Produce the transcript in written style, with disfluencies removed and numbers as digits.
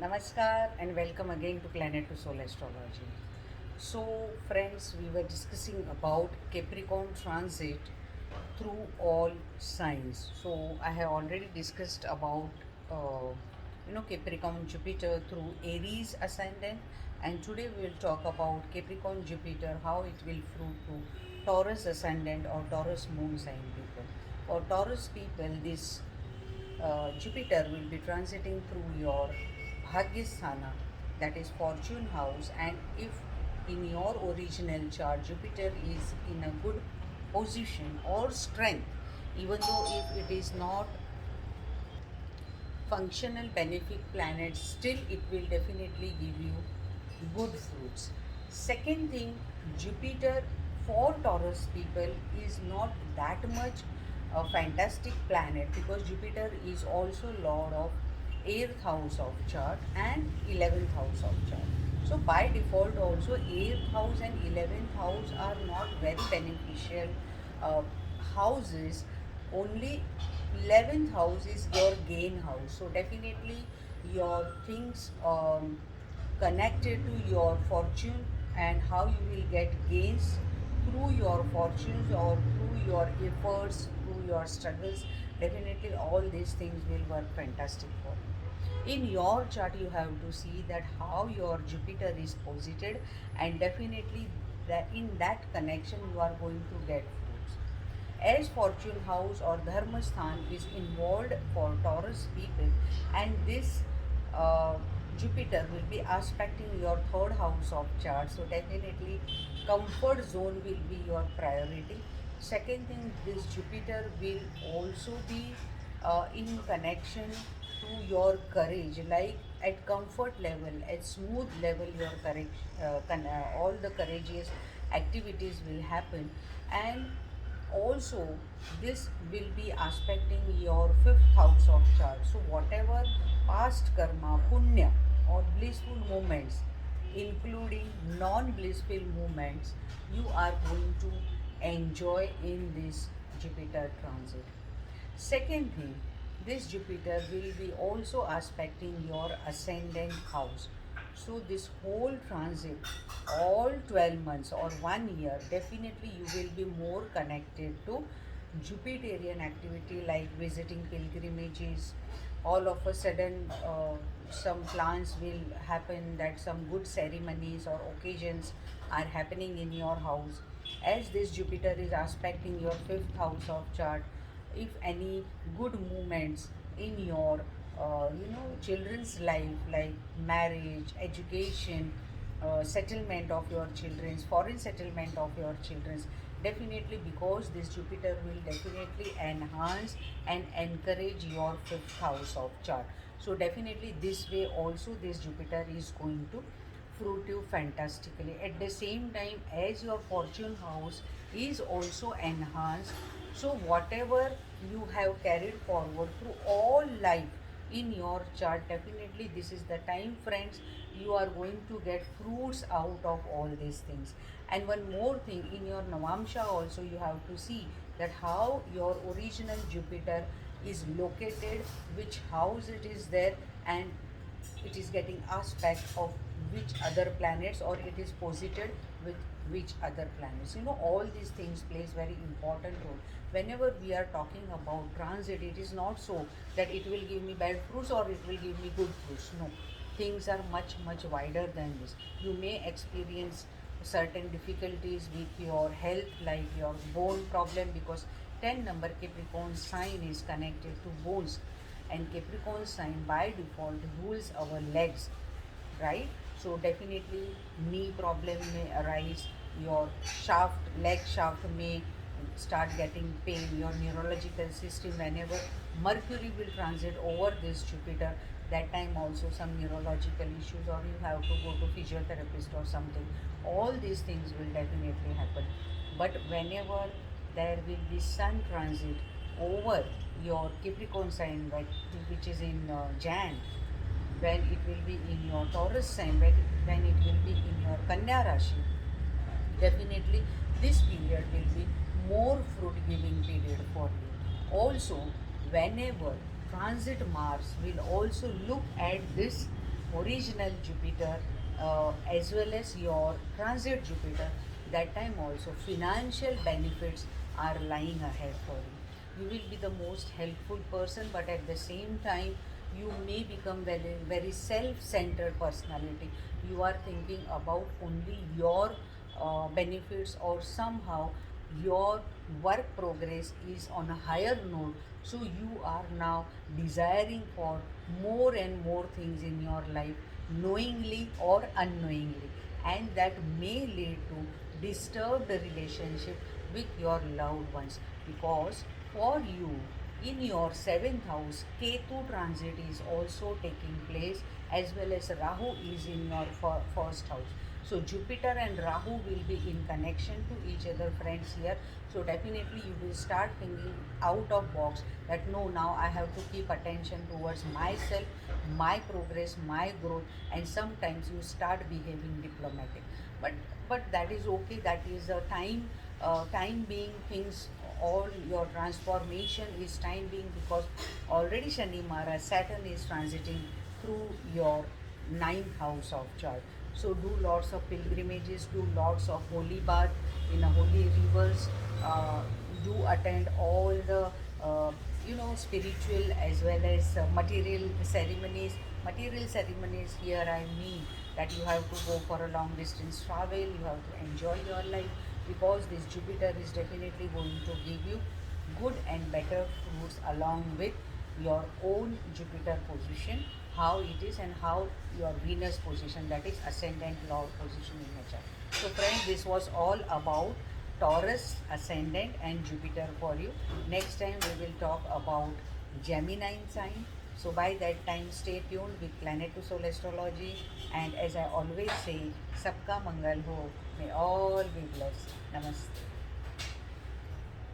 Namaskar and welcome again to Planet to Soul Astrology. So, friends, we were discussing about Capricorn transit through all signs. So, I have already discussed about Capricorn Jupiter through Aries ascendant, and today we will talk about Capricorn Jupiter, how it will fruit to Taurus ascendant or Taurus moon sign people. For Taurus people, this Jupiter will be transiting through your Bhagyasthana, that is fortune house, and if in your original chart Jupiter is in a good position or strength, even though if it is not functional benefit planet, still it will definitely give you good fruits. Second thing, Jupiter for Taurus people is not that much a fantastic planet because Jupiter is also lord of 8th house of chart and 11th house of chart. So by default also 8th house and 11th house are not very beneficial uh, houses. Only 11th house is your gain house. So definitely your things connected to your fortune and how you will get gains through your fortunes or through your efforts, through your struggles. Definitely all these things will work fantastic for you. In your chart you have to see that how your Jupiter is posited, and definitely that in that connection you are going to get fruits. As fortune house or dharma sthan is involved for Taurus people, and this uh, Jupiter will be aspecting your third house of chart, so definitely comfort zone will be your priority. Second thing, this Jupiter will also be in connection to your courage, like at comfort level, at smooth level, your courage, all the courageous activities will happen. And also this will be aspecting your fifth house of chart. So whatever past karma, punya, or blissful moments, including non-blissful moments, you are going to enjoy in this Jupiter transit. Second thing, this Jupiter will be also aspecting your ascendant house. So this whole transit, all 12 months or 1 year, definitely you will be more connected to Jupiterian activity like visiting pilgrimages. All of a sudden, some plans will happen, that some good ceremonies or occasions are happening in your house. As this Jupiter is aspecting your fifth house of chart, if any good movements in your children's life, like marriage, education, settlement of your children's, foreign settlement of your children's, definitely because this Jupiter will definitely enhance and encourage your fifth house of chart. So definitely this way also this Jupiter is going to fruit you fantastically. At the same time, as your fortune house is also enhanced, so whatever you have carried forward through all life in your chart, definitely this is the time, friends, you are going to get fruits out of all these things. And one more thing, in your Navamsha also you have to see that how your original Jupiter is located, which house it is there, and it is getting aspect of which other planets, or it is posited with which other planets. All these things plays very important role. Whenever we are talking about transit, it is not so that it will give me bad fruits or it will give me good fruits. No, things are much much wider than this. You may experience certain difficulties with your health, like your bone problem, because 10 number Capricorn sign is connected to bones, and Capricorn sign by default rules our legs, right? So definitely knee problem may arise, your shaft, leg shaft may start getting pain, your neurological system, whenever Mercury will transit over this Jupiter, that time also some neurological issues, or you have to go to physiotherapist or something. All these things will definitely happen. But whenever there will be Sun transit over your Capricorn sign, which is in Jan, when it will be in your Taurus sign, when it will be in your Kanya Rashi, definitely this period will be more fruit giving period for you. Also, whenever transit Mars will also look at this original Jupiter as well as your transit Jupiter, that time also financial benefits are lying ahead for you. You will be the most helpful person, but at the same time you may become very self-centered personality. You are thinking about only your benefits, or somehow your work progress is on a higher note, so you are now desiring for more and more things in your life, knowingly or unknowingly, and that may lead to disturbed relationship with your loved ones, because for you in your seventh house Ketu transit is also taking place, as well as Rahu is in your first house. So Jupiter and Rahu will be in connection to each other, friends, here. So definitely you will start thinking out of box, that no, now I have to keep attention towards myself, my progress, my growth, and sometimes you start behaving diplomatic. But that is okay. That is a time being things. All your transformation is time being, because already Shani Maharaj, Saturn is transiting through your ninth house of chart. So do lots of pilgrimages, do lots of holy bath in a holy rivers, do attend all the spiritual as well as material ceremonies. Material ceremonies here I mean that you have to go for a long distance travel, you have to enjoy your life, because this Jupiter is definitely going to give you good and better fruits, along with your own Jupiter position, how it is, and how your Venus position, that is ascendant Lord position in nature. So friends, this was all about Taurus ascendant and Jupiter for you. Next time we will talk about Gemini sign. So by that time, stay tuned with Planet to Soul Astrology. And as I always say, Sabka Mangal Ho. May all be blessed. Namaste.